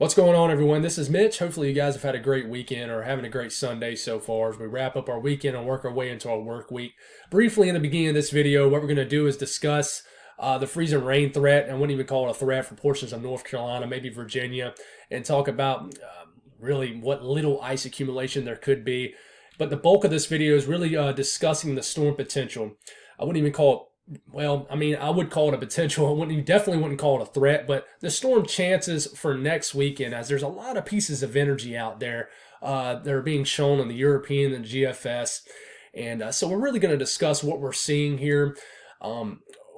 What's going on, everyone? This is Mitch. Hopefully, you guys have had a great weekend or having a great Sunday so far as we wrap up our weekend and work our way into our work week. Briefly, in the beginning of this video, what we're going to do is discuss the freezing rain threat. I wouldn't even call it a threat for portions of North Carolina, maybe Virginia, and talk about really what little ice accumulation there could be. But the bulk of this video is really discussing the storm potential. I wouldn't even call it I would call it a potential. Definitely wouldn't call it a threat, but the storm chances for next weekend, as there's a lot of pieces of energy out there that are being shown on the European and GFS. And so we're really going to discuss what we're seeing here.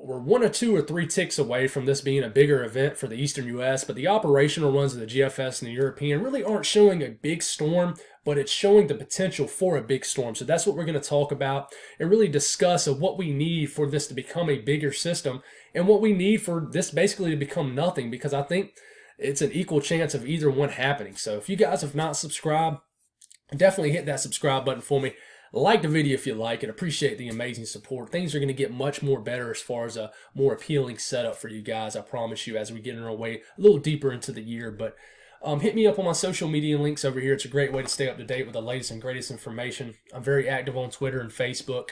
We're 1 or 2 or 3 ticks away from this being a bigger event for the Eastern U.S., but the operational runs of the GFS and the European really aren't showing a big storm, but it's showing the potential for a big storm. So that's what we're going to talk about and really discuss of what we need for this to become a bigger system and what we need for this basically to become nothing, because I think it's an equal chance of either one happening. So if you guys have not subscribed, definitely hit that subscribe button for me. Like the video if you like it. Appreciate the amazing support. Things are going to get much more better as far as a more appealing setup for you guys, I promise you, as we get in our way a little deeper into the year. But hit me up on my social media links over here. It's a great way to stay up to date with the latest and greatest information. I'm very active on Twitter and Facebook.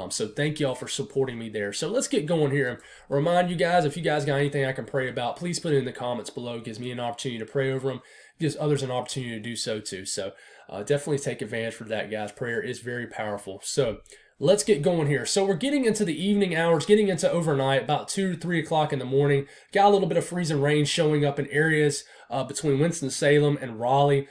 So thank y'all for supporting me there. So let's get going here. Remind you guys, if you guys got anything I can pray about, please put it in the comments below. It gives me an opportunity to pray over them. It gives others an opportunity to do so too. So definitely take advantage for that, guys. Prayer is very powerful. So let's get going here. So we're getting into the evening hours, getting into overnight, about 2 to 3 o'clock in the morning. Got a little bit of freezing rain showing up in areas between Winston-Salem and Raleigh.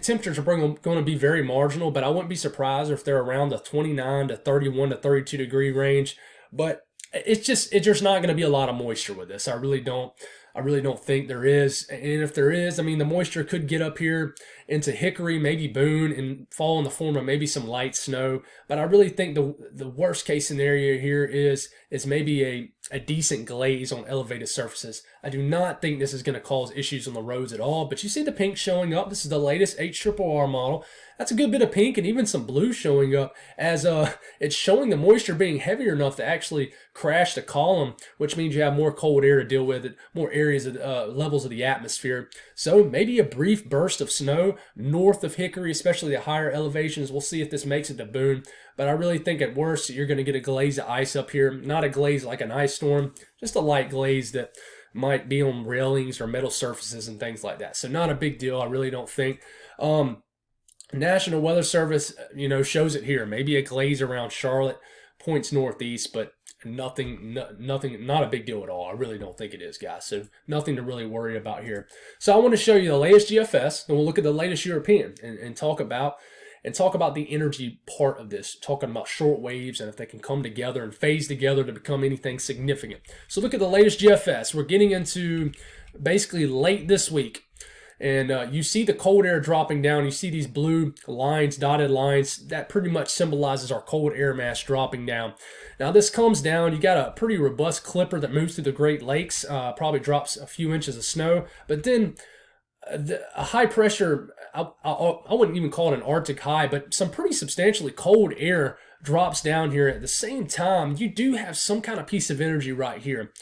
Temperatures are going to be very marginal, but I wouldn't be surprised if they're around the 29 to 31 to 32 degree range. But it's just not going to be a lot of moisture with this. I really don't think there is. And if there is, I mean, the moisture could get up here into Hickory, maybe Boone, and fall in the form of maybe some light snow. But I really think the worst case scenario here is maybe a decent glaze on elevated surfaces. I do not think this is going to cause issues on the roads at all. But you see the pink showing up. This is the latest HRRR model. That's a good bit of pink and even some blue showing up, as it's showing the moisture being heavier enough to actually crash the column, which means you have more cold air to deal with, more areas of levels of the atmosphere. So maybe a brief burst of snow north of Hickory, especially the higher elevations. We'll see if this makes it to Boone. But I really think at worst you're going to get a glaze of ice up here. Not a glaze like an ice storm, just a light glaze that might be on railings or metal surfaces and things like that. So not a big deal, I really don't think. National Weather Service, shows it here. Maybe a glaze around Charlotte, points northeast, but nothing, not a big deal at all. I really don't think it is, guys. So nothing to really worry about here. So I want to show you the latest GFS, and we'll look at the latest European and talk about the energy part of this, talking about short waves and if they can come together and phase together to become anything significant. So look at the latest GFS. We're getting into basically late this week. And you see the cold air dropping down. You see these blue lines, dotted lines. That pretty much symbolizes our cold air mass dropping down. Now this comes down. You got a pretty robust clipper that moves through the Great Lakes. Probably drops a few inches of snow. But then a high pressure, I wouldn't even call it an Arctic high, but some pretty substantially cold air drops down here. At the same time, you do have some kind of piece of energy right here.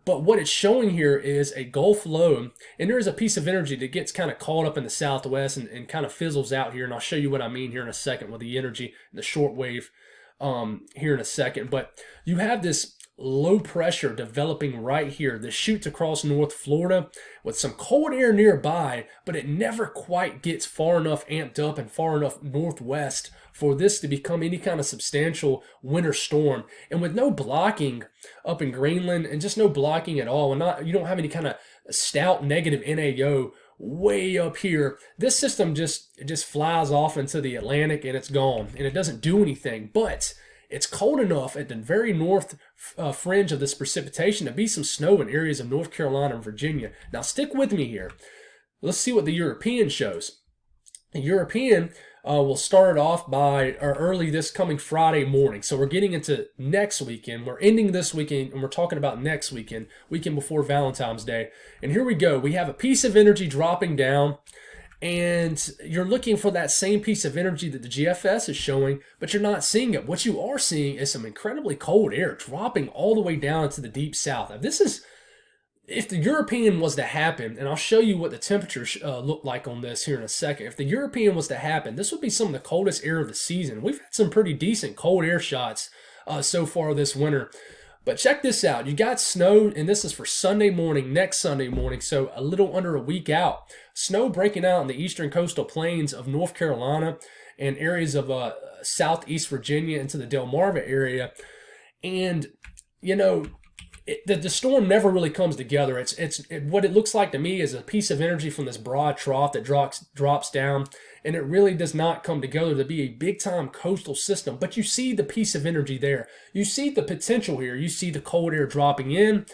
But what it's showing here is a Gulf low, and there is a piece of energy that gets kind of caught up in the southwest and kind of fizzles out here. And I'll show you what I mean here in a second with the energy and the short wave here in a second. But you have this low pressure developing right here that shoots across North Florida with some cold air nearby, but it never quite gets far enough amped up and far enough northwest for this to become any kind of substantial winter storm. And with no blocking up in Greenland and just no blocking at all, and you don't have any kind of stout negative NAO way up here, this system just flies off into the Atlantic and it's gone, and it doesn't do anything. But it's cold enough at the very north fringe of this precipitation to be some snow in areas of North Carolina and Virginia. Now stick with me here. Let's see what the European shows. The European will start off by early this coming Friday morning. So we're getting into next weekend. We're ending this weekend, and we're talking about next weekend before Valentine's Day. And here we go. We have a piece of energy dropping down, and you're looking for that same piece of energy that the GFS is showing, but you're not seeing it. What you are seeing is some incredibly cold air dropping all the way down into the deep south. Now, this is if the European was to happen, and I'll show you what the temperatures look like on this here in a second. If the European was to happen, this would be some of the coldest air of the season. We've had some pretty decent cold air shots so far this winter. But check this out. You got snow, and this is for Sunday morning, next Sunday morning, so a little under a week out. Snow breaking out in the eastern coastal plains of North Carolina and areas of southeast Virginia into the Delmarva area. And, you know, the storm never really comes together. What it looks like to me is a piece of energy from this broad trough that drops down, and it really does not come together to be a big-time coastal system. But you see the piece of energy there. You see the potential here. You see the cold air dropping in,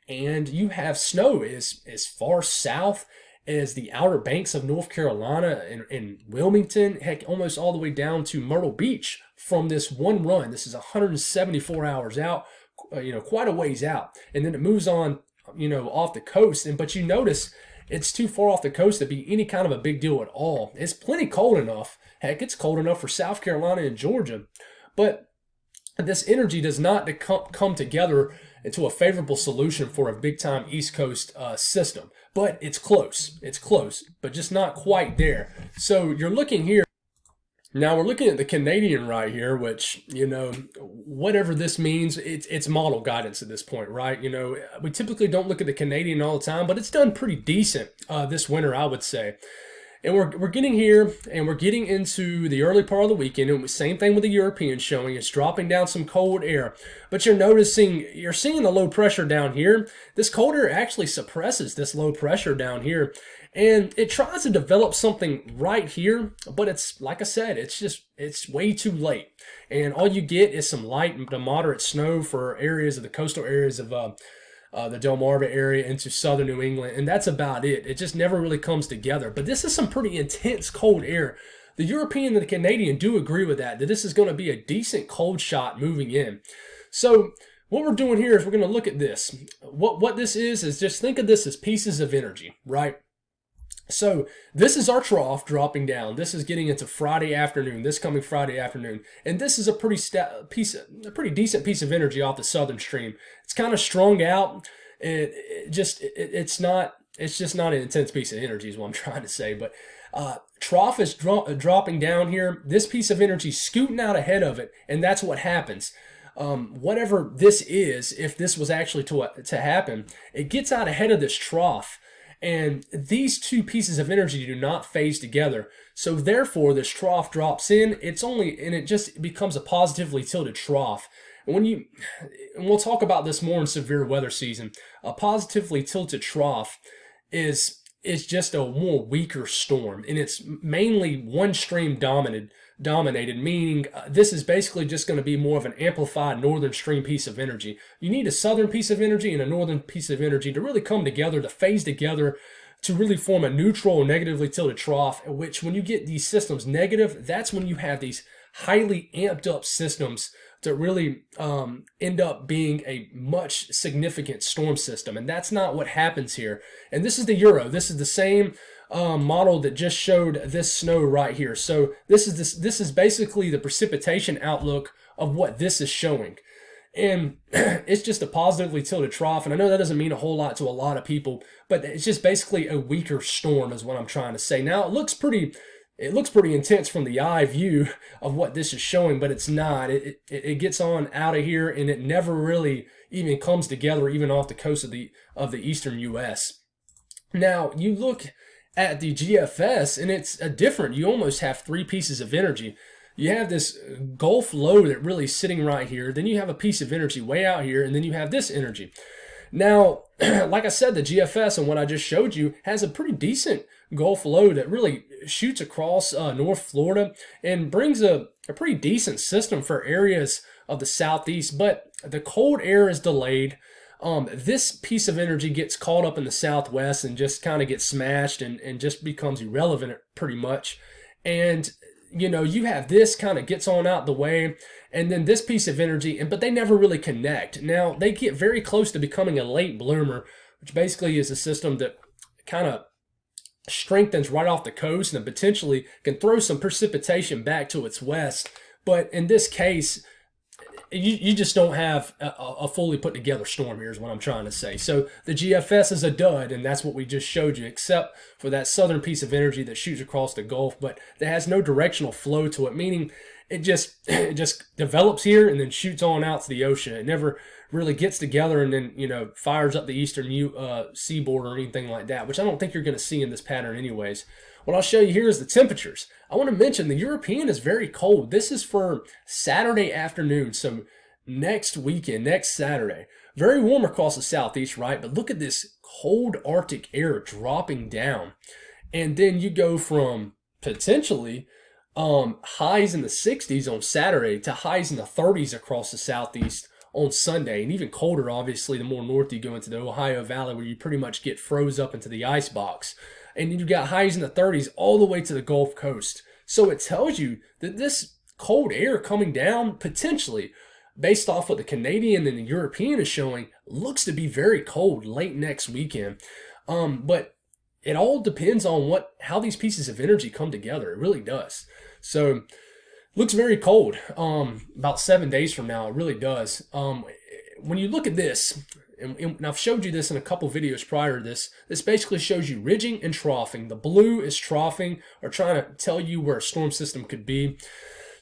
and you have snow as far south as the Outer Banks of North Carolina and Wilmington, heck, almost all the way down to Myrtle Beach from this one run. This is 174 hours out. Quite a ways out, and then it moves on, off the coast. But you notice it's too far off the coast to be any kind of a big deal at all. It's plenty cold enough. Heck, it's cold enough for South Carolina and Georgia, but this energy does not come together into a favorable solution for a big time East Coast system. But it's close. It's close, but just not quite there. So you're looking here. Now we're looking at the Canadian right here, which, whatever this means, it's model guidance at this point, right? We typically don't look at the Canadian all the time, but it's done pretty decent this winter, I would say. And we're getting here, and we're getting into the early part of the weekend, and same thing with the European showing. It's dropping down some cold air, but you're seeing the low pressure down here. This cold air actually suppresses this low pressure down here, and it tries to develop something right here, but it's, like I said, it's way too late. And all you get is some light to moderate snow for areas of the coastal areas of the Delmarva area into southern New England, and that's about it. It just never really comes together. But this is some pretty intense cold air. The European and the Canadian do agree with that this is going to be a decent cold shot moving in. So what we're doing here is we're going to look at this. What this is just think of this as pieces of energy, right? So this is our trough dropping down. This is getting into Friday afternoon, this coming Friday afternoon. And this is a pretty decent piece of energy off the southern stream. It's kind of strung out. It's just not an intense piece of energy is what I'm trying to say. But trough is dropping down here. This piece of energy scooting out ahead of it, and that's what happens. Whatever this is, if this was actually to happen, it gets out ahead of this trough. And these two pieces of energy do not phase together. So therefore, this trough drops in. And it just becomes a positively tilted trough. And we'll talk about this more in severe weather season. A positively tilted trough is just a more weaker storm, and it's mainly one stream dominated, meaning this is basically just going to be more of an amplified northern stream piece of energy. You need a southern piece of energy and a northern piece of energy to really come together, to phase together, to really form a neutral, negatively tilted trough, which when you get these systems negative, that's when you have these highly amped up systems to really end up being a much significant storm system. And that's not what happens here. And this is the Euro. This is the same model that just showed this snow right here. So this is basically the precipitation outlook of what this is showing. And it's just a positively tilted trough. And I know that doesn't mean a whole lot to a lot of people, but it's just basically a weaker storm is what I'm trying to say. Now, it looks pretty intense from the eye view of what this is showing, but it's not. It gets on out of here, and it never really even comes together, even off the coast of the eastern U.S. Now, you look at the GFS, and it's different. You almost have three pieces of energy. You have this Gulf low that really sitting right here. Then you have a piece of energy way out here, and then you have this energy. Now, like I said, the GFS and what I just showed you has a pretty decent Gulf low that really shoots across North Florida and brings a pretty decent system for areas of the southeast. But the cold air is delayed. This piece of energy gets caught up in the southwest and just kind of gets smashed and just becomes irrelevant pretty much. And you have this kind of gets on out the way, and then this piece of energy, but they never really connect. Now, they get very close to becoming a late bloomer, which basically is a system that kind of strengthens right off the coast and potentially can throw some precipitation back to its west. But in this case, you just don't have a fully put together storm here is what I'm trying to say. So the GFS is a dud, and that's what we just showed you, except for that southern piece of energy that shoots across the Gulf, but that has no directional flow to it, meaning it just develops here and then shoots on out to the ocean. It never really gets together and then, fires up the eastern seaboard or anything like that, which I don't think you're going to see in this pattern anyways. What I'll show you here is the temperatures. I want to mention the European is very cold. This is for Saturday afternoon, so next weekend, next Saturday. Very warm across the southeast, right? But look at this cold Arctic air dropping down. And then you go from potentially highs in the 60s on Saturday to highs in the 30s across the southeast on Sunday, and even colder, obviously, the more north you go into the Ohio Valley, where you pretty much get froze up into the ice box. And then you got highs in the 30s all the way to the Gulf Coast. So it tells you that this cold air coming down, potentially, based off what the Canadian and the European is showing, looks to be very cold late next weekend. But it all depends on how these pieces of energy come together. It really does. So looks very cold about 7 days from now. It really does. When you look at this, and I've showed you this in a couple videos prior to this, this basically shows you ridging and troughing. The blue is troughing, or trying to tell you where a storm system could be.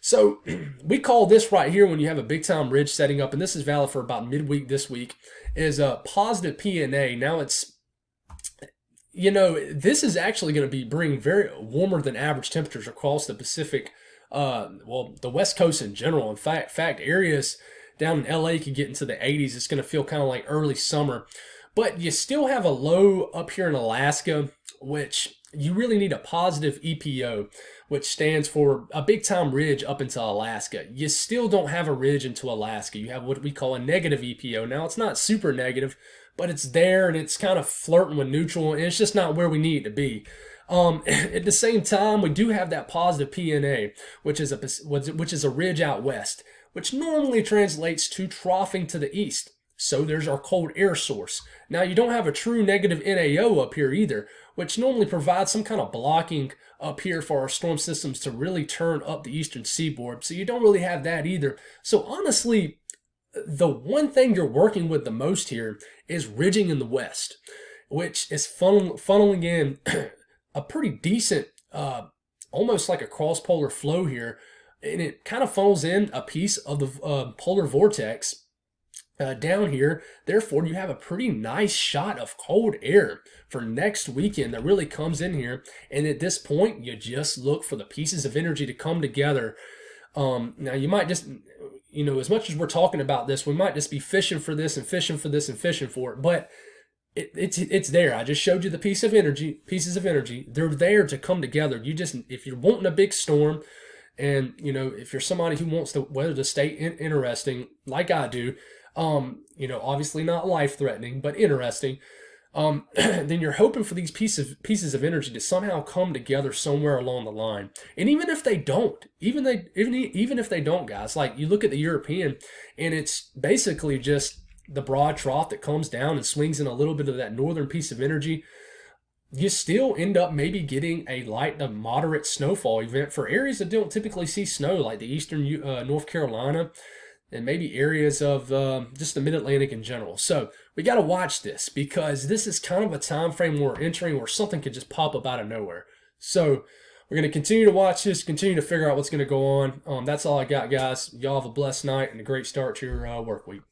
So we call this right here, when you have a big time ridge setting up, and this is valid for about midweek this week, is a positive PNA. Now it's, this is actually going to be bringing very warmer than average temperatures across the Pacific, the West Coast in general. In fact, areas down in LA could get into the 80s. It's going to feel kind of like early summer. But you still have a low up here in Alaska, which you really need a positive EPO, which stands for a big time ridge up into Alaska. You still don't have a ridge into Alaska. You have what we call a negative EPO. Now, it's not super negative, but it's there, and it's kind of flirting with neutral, and it's just not where we need it to be. At the same time, we do have that positive PNA, which is a ridge out west, which normally translates to troughing to the east. So there's our cold air source. Now, you don't have a true negative NAO up here either, which normally provides some kind of blocking up here for our storm systems to really turn up the eastern seaboard. So you don't really have that either. So honestly, the one thing you're working with the most here is ridging in the west, which is funneling in a pretty decent, almost like a cross-polar flow here. And it kind of funnels in a piece of the polar vortex down here. Therefore, you have a pretty nice shot of cold air for next weekend that really comes in here. And at this point, you just look for the pieces of energy to come together. Now, you might just, as much as we're talking about this, we might just be fishing for this and fishing for this and fishing for it. But it's there. I just showed you the pieces of energy. They're there to come together. If you're wanting a big storm, and if you're somebody who wants the weather to stay interesting, like I do, obviously not life-threatening, but interesting, then you're hoping for these pieces of energy to somehow come together somewhere along the line. And even if they don't, even if they don't, guys, like you look at the European, and it's basically just the broad trough that comes down and swings in a little bit of that northern piece of energy, you still end up maybe getting a light to moderate snowfall event for areas that don't typically see snow, like the eastern North Carolina, and maybe areas of just the mid-Atlantic in general. So we got to watch this, because this is kind of a time frame we're entering where something could just pop up out of nowhere. So we're going to continue to watch this, continue to figure out what's going to go on. That's all I got, guys. Y'all have a blessed night and a great start to your work week.